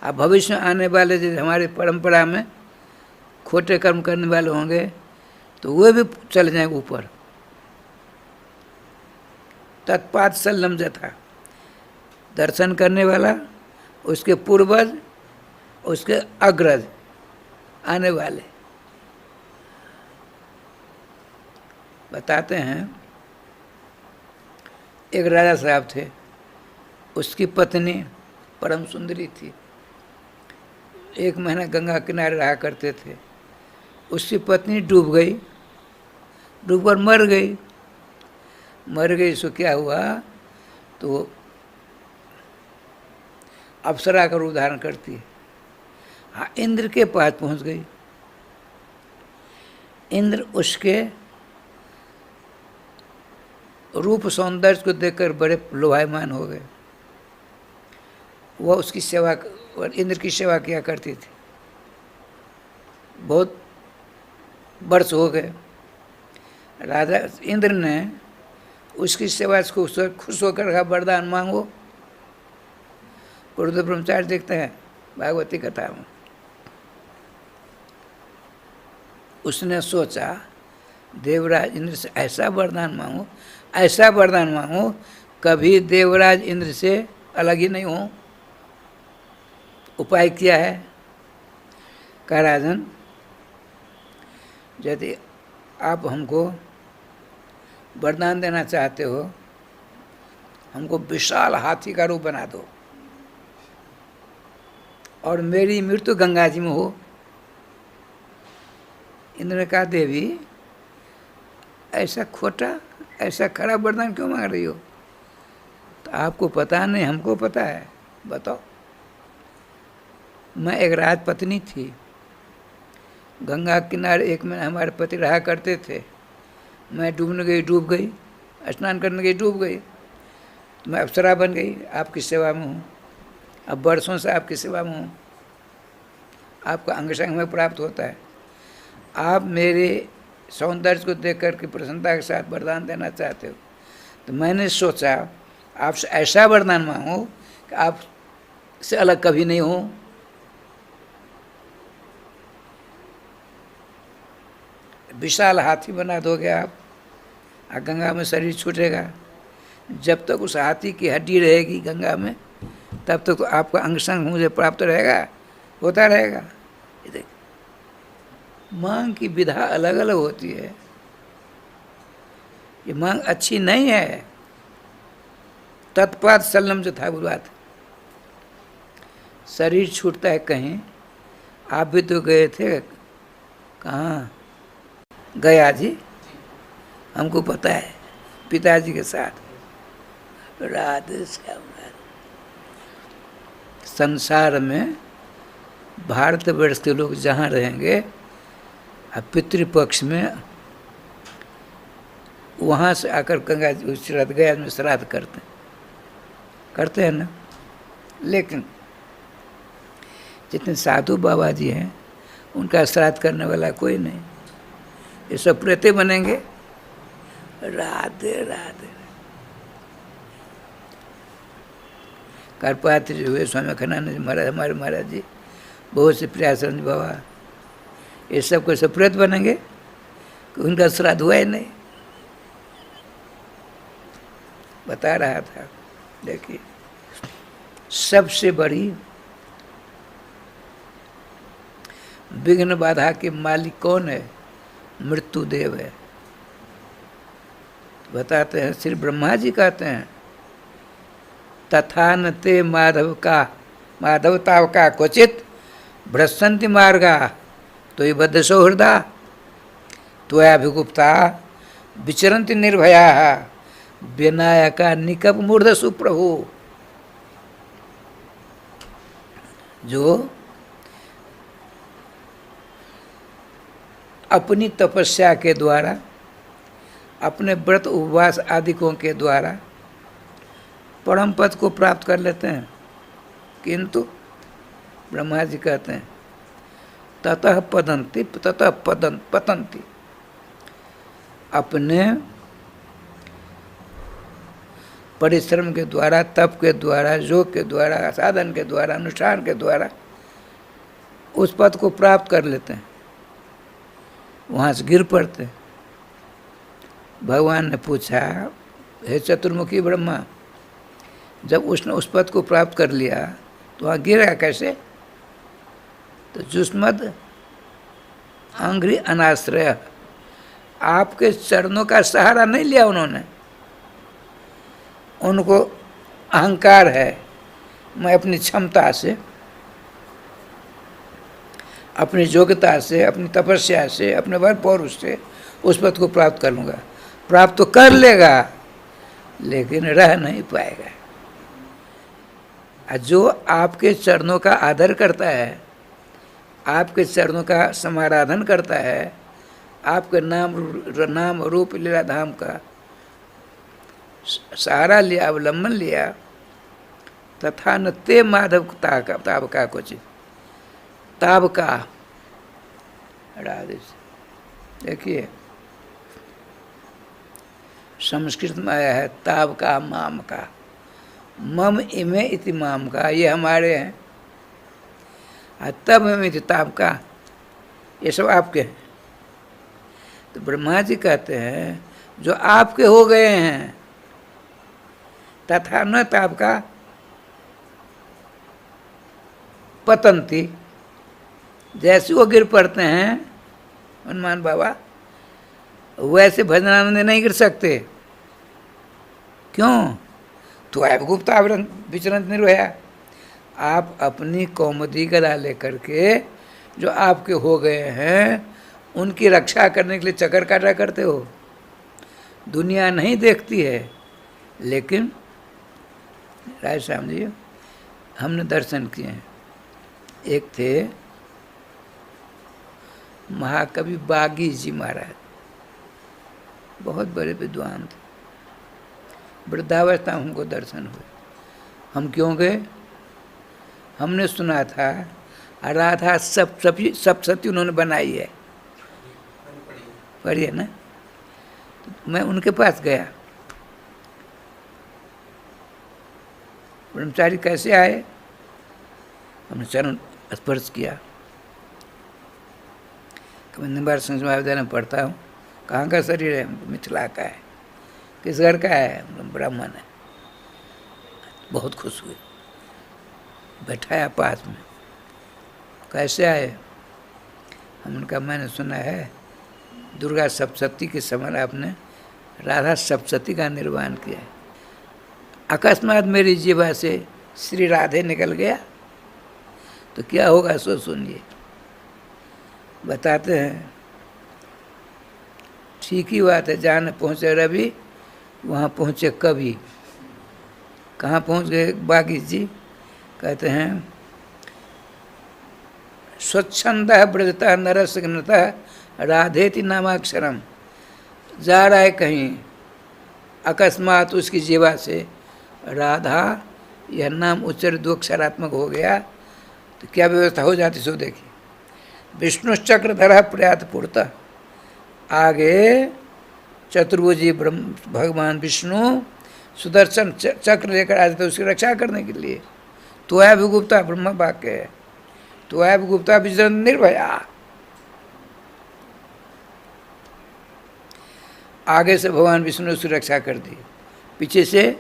अब भविष्य में आने वाले जो हमारी परंपरा में खोटे कर्म करने वाले होंगे तो वे भी चले जाएंगे ऊपर। तत्पात सल्लम जथा, दर्शन करने वाला, उसके पूर्वज, उसके अग्रज आने वाले। बताते हैं एक राजा साहब थे, उसकी पत्नी परम सुंदरी थी। एक महीना गंगा किनारे रहा करते थे। उसकी पत्नी डूब गई, डूबकर मर गई। मर गई सो क्या हुआ, तो अप्सरा का रूप धारण करती है। हाँ, इंद्र के पास पहुंच गई। इंद्र उसके रूप सौंदर्य को देखकर बड़े लोभायमान हो गए। वह उसकी सेवा, इंद्र की सेवा किया करती थी। बहुत वर्ष हो गए। राजा इंद्र ने उसकी सेवा से खुश होकर कहा, वरदान मांगो। पूर्व ब्रह्मचारी देखते हैं भागवती कथा में। उसने सोचा देवराज इंद्र से ऐसा वरदान मांगो, ऐसा वरदान मांगो, कभी देवराज इंद्र से अलग ही नहीं हो। उपाय किया है, कहा राजन यदि आप हमको वरदान देना चाहते हो, हमको विशाल हाथी का रूप बना दो और मेरी मृत्यु गंगा जी में हो। इंद्र ने कहा, देवी ऐसा खोटा, ऐसा खराब वरदान क्यों मांग रही हो? तो आपको पता नहीं, हमको पता है। बताओ। मैं एक राजपत्नी थी, गंगा किनारे एक महीना हमारे पति रहा करते थे। मैं डूबने गई, डूब गई, स्नान करने गई, डूब गई। तो मैं अप्सरा बन गई, आपकी सेवा में हूँ। अब वर्षों से आपकी सेवा में हूँ, आपका अंग संग में प्राप्त होता है। आप मेरे सौंदर्य को देख कर के प्रसन्नता के साथ वरदान देना चाहते हो, तो मैंने सोचा आपसे ऐसा वरदान मांगो कि आप से अलग कभी नहीं हो। विशाल हाथी बना दोगे आप, और गंगा में शरीर छूटेगा। जब तक उस हाथी की हड्डी रहेगी गंगा में, तब तक तो आपका अंग संग मुझे प्राप्त रहेगा, होता रहेगा। ये देख, मांग की विधा अलग अलग होती है। ये मांग अच्छी नहीं है। तत्पात सल्लम जो था वो बात, शरीर छूटता है कहीं। आप भी तो गए थे, कहाँ? गया जी, हमको पता है, पिताजी के साथ। राधे श्याम। संसार में भारतवर्ष के लोग जहाँ रहेंगे, अब पितृपक्ष में वहाँ से आकर गंगा श्राद्ध, गया में श्राद्ध करते हैं ना। लेकिन जितने साधु बाबा जी हैं, उनका श्राद्ध करने वाला कोई नहीं। ये सब प्रेते बनेंगे। राधे राधे। करपात्र जो हुए स्वामी अखंडानंद महाराज, हमारे महाराज जी, बहुत से प्रियासंद बाबा, ये सब को सब प्रेत बनेंगे कि उनका श्राद्ध हुआ ही नहीं। बता रहा था, देखिए सबसे बड़ी विघ्न बाधा के मालिक कौन है? मृत्युदेव है। बताते हैं, श्री ब्रह्मा जी कहते हैं, तथा न ते माधवताव का क्वचित भ्रष्टन्ति मार्गा तो ये बद्ध सौहृदा त्वयाभिगुप्ता विचरन्ति निर्भया विनायका निकप मूर्ध सुप्रभु। जो अपनी तपस्या के द्वारा, अपने व्रत उपवास आदिकों के द्वारा परम पद को प्राप्त कर लेते हैं, किंतु ब्रह्मा जी कहते हैं ततः पतंती ततः पतंती, अपने परिश्रम के द्वारा, तप के द्वारा, योग के द्वारा, साधन के द्वारा, अनुष्ठान के द्वारा उस पद को प्राप्त कर लेते हैं, वहाँ से गिर पड़ते हैं। भगवान ने पूछा, हे चतुर्मुखी ब्रह्मा, जब उसने उस पद को प्राप्त कर लिया तो वहाँ गिरा कैसे? तो जुष्मद अंघ्रि अनाश्रय, आपके चरणों का सहारा नहीं लिया उन्होंने। उनको अहंकार है, मैं अपनी क्षमता से, अपनी योग्यता से, अपनी तपस्या से, अपने बल पौरुष से उस पद को प्राप्त कर लूँगा। प्राप्त तो कर लेगा लेकिन रह नहीं पाएगा। जो आपके चरणों का आदर करता है, आपके चरणों का समाराधन करता है, आपके नाम रूप लीला धाम का सहारा लिया, अवलंबन लिया, तथा न ते माधव ताब का कुछ ताब का। देखिए संस्कृत में आया है ताब का, माम का, मम इमे इति माम का, ये हमारे हैं, तब में ताब का, ये सब आपके हैं। तो ब्रह्मा जी कहते हैं जो आपके हो गए हैं, तथा न ताब का पतंती, जैसे वो गिर पड़ते हैं हनुमान बाबा, वैसे भजनानंद नहीं गिर सकते। क्यों? तो आप गुप्ता विचरंत निर्भया, आप अपनी कौमुदी गदा लेकर के जो आपके हो गए हैं उनकी रक्षा करने के लिए चक्कर काटा करते हो। दुनिया नहीं देखती है, लेकिन राय श्याम जी हमने दर्शन किए हैं। एक थे महाकवि बागी जी महाराज, बहुत बड़े विद्वान थे, वृद्धावस्था हमको दर्शन हुए। हम क्यों गए? हमने सुना था राधा सप्तशती उन्होंने बनाई है, पढ़िए ना। तो मैं उनके पास गया। ब्रह्मचारी कैसे आए? हमने चरण स्पर्श किया। निम्बार संस्कृत विद्यालय में पढ़ता हूँ। कहाँ का शरीर है? मिथिला का है। किस घर का है? ब्राह्मण है। बहुत खुश हुए, बैठाया पास में। कैसे आए? हमने कहा मैंने सुना है दुर्गा सप्तशती के समय आपने राधा सप्तशती का निर्माण किया है। अकस्मात मेरी जीवा से श्री राधे निकल गया तो क्या होगा सो सुनिए। बताते हैं ठीक ही बात है, जहाँ पहुँचे रवि वहाँ पहुँचे कवि। कहाँ पहुँच गए बागी जी? कहते हैं स्वच्छंद ब्रजता नरस घनता राधेति नामाक्षरम। जा रहा है कहीं, अकस्मात उसकी जीवा से राधा यह नाम उच्चर दो अक्षरात्मक हो गया तो क्या व्यवस्था हो जाती सो देखिए। विष्णु चक्रधर प्रयात पूर्ता, आगे चतुर्भुजी भगवान विष्णु सुदर्शन चक्र लेकर आते थे उसकी रक्षा करने के लिए। तो अभिगुप्ता ब्रह्म वाक्य है, तो अभिगुप्ता विजन निर्भया। आगे से भगवान विष्णु ने उसकी रक्षा कर दी, पीछे से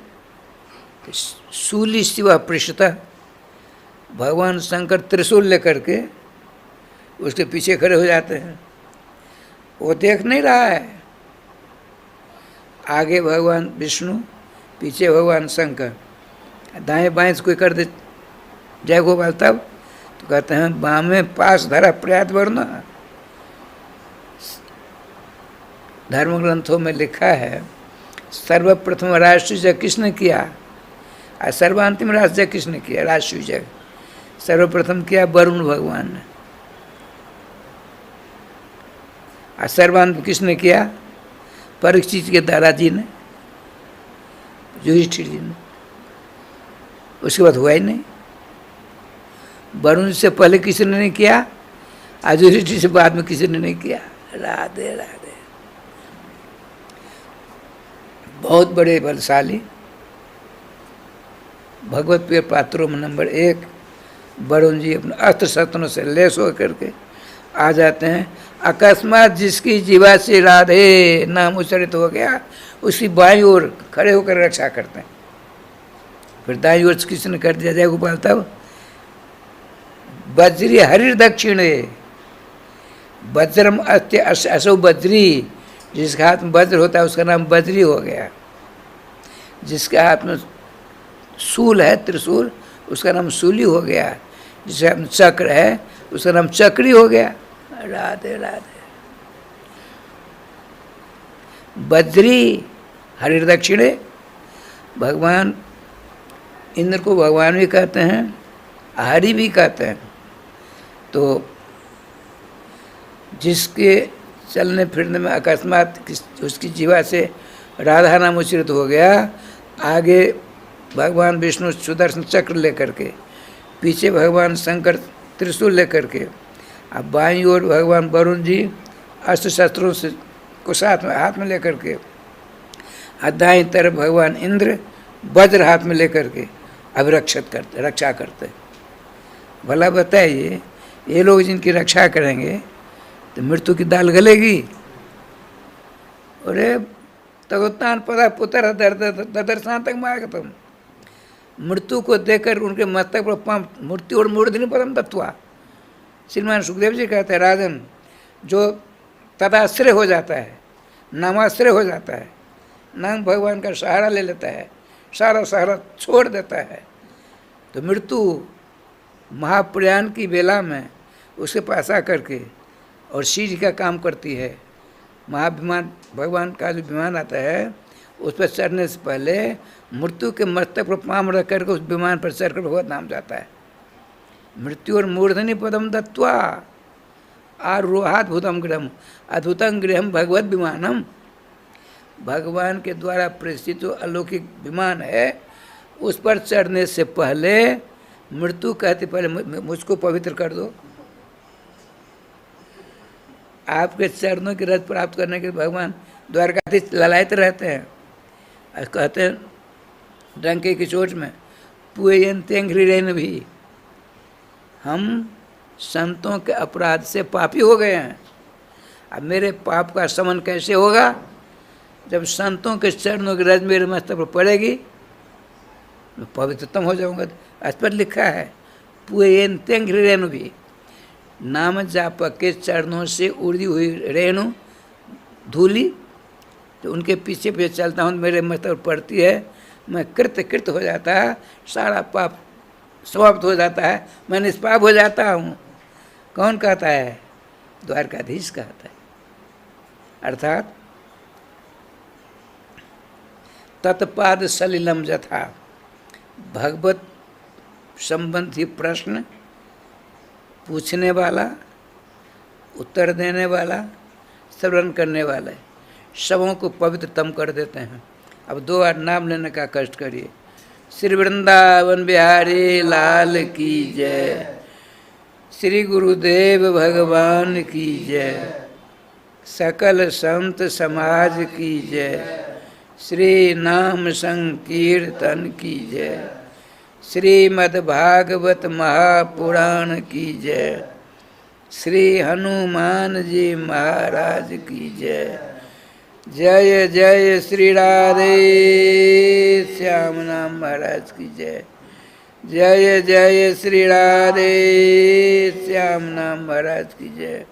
शूली शिवा पृष्ठतः भगवान शंकर त्रिशूल लेकर के उसके पीछे खड़े हो जाते हैं। वो देख नहीं रहा है, आगे भगवान विष्णु, पीछे भगवान शंकर। दाएं बाएं से कोई कर दे जय गोपाल तब तो कहते हैं बामे पास धरा प्रयात वर्ण। धर्म ग्रंथों में लिखा है सर्वप्रथम राष्ट्रीय किसने किया और सर्वांतिम राष्ट्रीय किसने किया? राष्ट्रीय सर्वप्रथम किया वरुण भगवान ने, और सर्वांत किसने किया? परीक्षित के दादाजी ने, युधिष्ठिर जी ने। उसके बाद हुआ ही नहीं। वरुण जी से पहले किसी ने नहीं किया, आज युधिष्ठिर से बाद में किसी ने नहीं किया। राधे राधे। बहुत बड़े बलशाली भगवत प्रिय पात्रों में नंबर 1 वरुण जी अपने अस्त्र शस्त्रों से लैस होकर के आ जाते हैं। अकस्मात जिसकी जीवा से राधे नाम उच्चारित हो गया, उसकी बाईं ओर खड़े होकर रक्षा करते हैं। फिर दाईं ओर किसी ने कर दिया जय गोपाल, तब वज्री हरिर दक्षिणे वज्रम अस्त्य असौ बज्री, जिसके हाथ में वज्र होता है उसका नाम बज्री हो गया। जिसके हाथ में शूल है त्रिशूल, उसका नाम शूली हो गया। जिसके हाथ में चक्र है उसका नाम चक्री हो गया। राधे राधे। बज्री हरिर दक्षिणे, भगवान इंद्र को भगवान भी कहते हैं, हरि भी कहते हैं। तो जिसके चलने फिरने में अकस्मात उसकी जीवा से राधा नाम उच्चारित हो गया, आगे भगवान विष्णु सुदर्शन चक्र लेकर के, पीछे भगवान शंकर त्रिशूल लेकर के, अब बाईं ओर भगवान वरुण जी अस्त्र शस्त्रों से को साथ में हाथ में लेकर के, और दाईं तरफ भगवान इंद्र वज्र हाथ में लेकर के अभिरक्षित करते, रक्षा करते। भला बताइए, ये लोग जिनकी रक्षा करेंगे तो मृत्यु की दाल गलेगी? अरे तगोत्तान पदा पुत्र ददर्शान तक मार तुम, मृत्यु को देखकर उनके मस्तक पर मूर्ति और मूर्धनि पदम तत्वा। श्रीमान सुखदेव जी कहते हैं, राजन जो तदाश्रय हो जाता है, नामाश्रय हो जाता है, नाम भगवान का सहारा ले लेता है, सारा सहारा छोड़ देता है, तो मृत्यु महाप्रयाण की बेला में उसके पास आकर के और सीढ़ी का काम करती है। महाविमान भगवान का जो विमान आता है, उस पर चढ़ने से पहले मृत्यु के मस्तक पर पाँव रख करके उस विमान पर चढ़कर भगवत नाम जाता है। मृत्यु और मूर्धनि पदम दत्वा आरोहाद्भुतम गृहम अद्भुतम गृहम भगवत विमानम। भगवान के द्वारा प्रेषित जो अलौकिक विमान है, उस पर चढ़ने से पहले मृत्यु कहती, पहले मुझको पवित्र कर दो। आपके चरणों की रज प्राप्त करने के भगवान द्वारकाधीश ललायत रहते हैं। कहते हैं डंके की चोट में, पुएन तेंघ्रिरेन भी, हम संतों के अपराध से पापी हो गए हैं। अब मेरे पाप का शमन कैसे होगा? जब संतों के चरणों की रज मेरे मस्तक पर पड़ेगी, मैं पवित्रतम हो जाऊंगा। इस पर लिखा है पुएन तेंघ्रिरेन भी, नाम जापक के चरणों से उड़ी हुई रेणु धूली, तो उनके पीछे पीछे चलता हूँ, मेरे मस्तक पर पड़ती है, मैं कृत हो जाता है, सारा पाप समाप्त हो जाता है, मैं निष्पाप हो जाता हूँ। कौन कहता है? द्वारकाधीश कहता है। अर्थात तत्पाद सलिलम यथा, भगवत संबंधी प्रश्न पूछने वाला, उत्तर देने वाला, श्रवण करने वाला, सबों को पवित्रतम कर देते हैं। अब 2 बार नाम लेने का कष्ट करिए। श्री वृंदावन बिहारी लाल की जय, श्री गुरुदेव भगवान की जय, सकल संत समाज की जय, श्री नाम संकीर्तन की जय, श्रीमद् भागवत महापुराण की जय, श्री हनुमान जी महाराज की जय। जय जय श्री राधे श्याम नाम महाराज की जय। जय जय श्री राधे श्याम नाम महाराज की जय।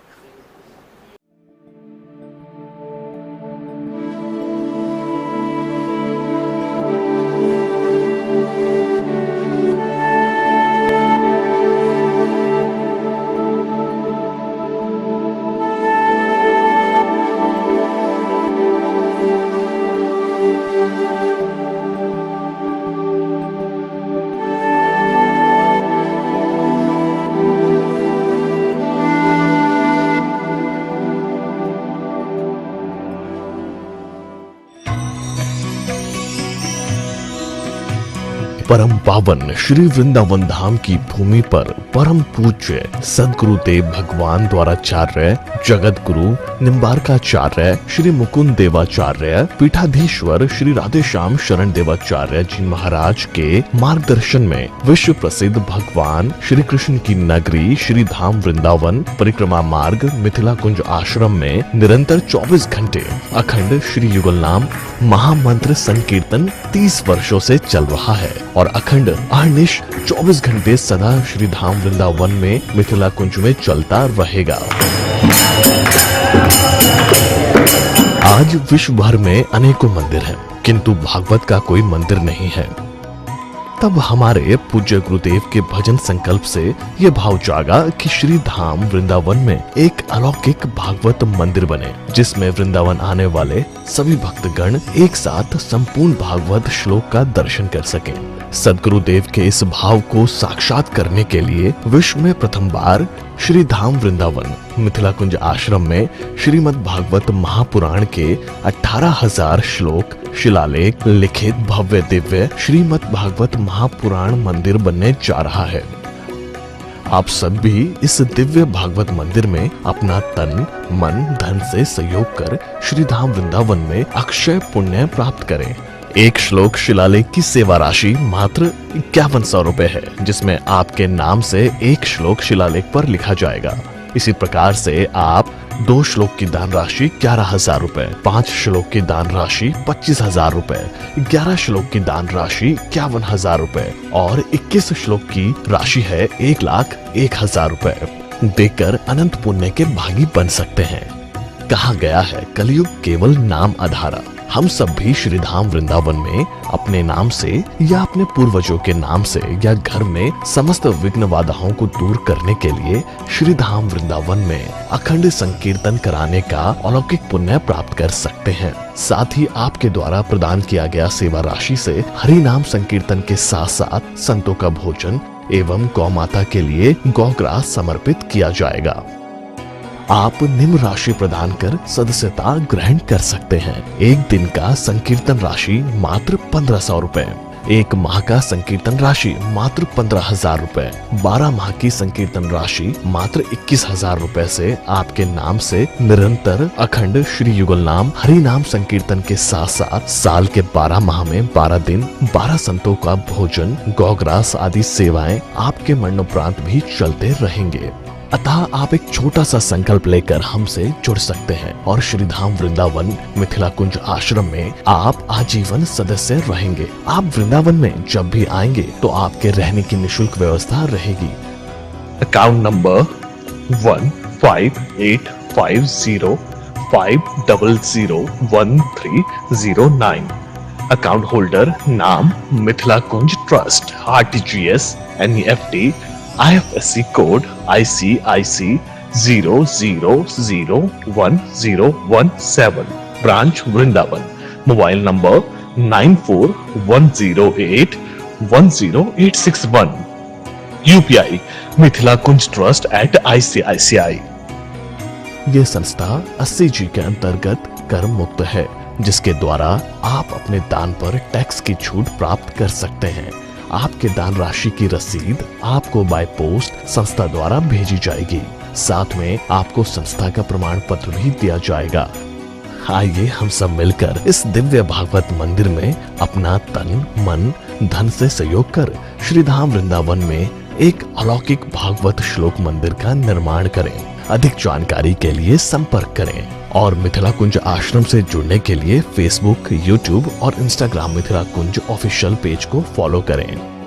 परम पावन श्री वृंदावन धाम की भूमि पर परम पूज्य सदगुरुदेव भगवान द्वाराचार्य जगत गुरु निम्बारकाचार्य श्री मुकुंद देवाचार्य पीठाधीश्वर श्री राधेश्याम शरण देवाचार्य जी महाराज के मार्गदर्शन में विश्व प्रसिद्ध भगवान श्री कृष्ण की नगरी श्री धाम वृंदावन परिक्रमा मार्ग मिथिला कुंज आश्रम में निरंतर 24 घंटे अखंड श्री युगल नाम महामंत्र संकीर्तन 30 वर्षों से चल रहा है और अखंड अहर्निश 24 घंटे सदा श्री धाम वृंदावन में मिथिला कुंज में चलता रहेगा। आज विश्व भर में अनेकों मंदिर हैं, किंतु भागवत का कोई मंदिर नहीं है। तब हमारे पूज्य गुरुदेव के भजन संकल्प से ये भाव जागा कि श्री धाम वृंदावन में एक अलौकिक भागवत मंदिर बने, जिसमें वृंदावन आने वाले सभी भक्तगण एक साथ संपूर्ण भागवत श्लोक का दर्शन कर सकें। सदगुरुदेव के इस भाव को साक्षात करने के लिए विश्व में प्रथम बार श्री धाम वृंदावन मिथिला कुंज आश्रम में श्रीमद् भागवत महापुराण के 18,000 श्लोक शिलालेख लिखित भव्य दिव्य श्रीमद् भागवत महापुराण मंदिर बनने जा रहा है। आप सब भी इस दिव्य भागवत मंदिर में अपना तन मन धन से सहयोग कर श्री धाम वृंदावन में अक्षय पुण्य प्राप्त करें। एक श्लोक शिलालेख की सेवा राशि मात्र 5100 रुपए है, जिसमें आपके नाम से एक श्लोक शिलालेख पर लिखा जाएगा। इसी प्रकार से आप 2 श्लोक की दान राशि 11,000 रुपए, 5 श्लोक की दान राशि 25,000 रुपए, 11 श्लोक की दान राशि 51,000 रुपए और 21 श्लोक की राशि है 1,01,000 रुपए देकर अनंत पुण्य के भागी बन सकते हैं। कहा गया है कलयुग केवल नाम आधारा। हम सब भी श्री धाम वृंदावन में अपने नाम से या अपने पूर्वजों के नाम से या घर में समस्त विघ्न बाधाओं को दूर करने के लिए श्री धाम वृंदावन में अखंड संकीर्तन कराने का अलौकिक पुण्य प्राप्त कर सकते हैं। साथ ही आपके द्वारा प्रदान किया गया सेवा राशि से हरि नाम संकीर्तन के साथ साथ संतों का भोजन एवं गौ माता के लिए गौग्रास समर्पित किया जाएगा। आप निम्न राशि प्रदान कर सदस्यता ग्रहण कर सकते हैं। एक दिन का संकीर्तन राशि मात्र 1500 रुपए, एक माह का संकीर्तन राशि मात्र 15,000 रुपए, 12 माह की संकीर्तन राशि मात्र 21,000 रुपए से आपके नाम से निरंतर अखंड श्री युगल नाम हरि नाम संकीर्तन के साथ साथ साल के 12 माह में 12 दिन 12 संतों का भोजन गौग्रास आदि सेवाएं आपके मरणोपरांत भी चलते रहेंगे। अतः आप एक छोटा सा संकल्प लेकर हमसे जुड़ सकते हैं और श्री धाम वृंदावन मिथिला कुंज आश्रम में आप आजीवन सदस्य रहेंगे। आप वृंदावन में जब भी आएंगे तो आपके रहने की निशुल्क व्यवस्था रहेगी। Account number 158505001309। अकाउंट होल्डर नाम Mithila Kunj trust, RTGS, NEFT, IFSC code ICIC 00010017, branch Vrindavan, mobile number 9410810861, UPI Mithila Kunj trust @ICICI। ये संस्था 80G के अंतर्गत कर मुक्त है, जिसके द्वारा आप अपने दान पर टैक्स की छूट प्राप्त कर सकते हैं। आपके दान राशि की रसीद आपको बाय पोस्ट संस्था द्वारा भेजी जाएगी। साथ में आपको संस्था का प्रमाण पत्र भी दिया जाएगा। आइए हम सब मिलकर इस दिव्य भागवत मंदिर में अपना तन मन धन से सहयोग कर श्री धाम वृंदावन में एक अलौकिक भागवत श्लोक मंदिर का निर्माण करें। अधिक जानकारी के लिए संपर्क करें और मिथिला कुंज आश्रम से जुड़ने के लिए फेसबुक, यूट्यूब और इंस्टाग्राम मिथिला कुंज ऑफिशियल पेज को फॉलो करें।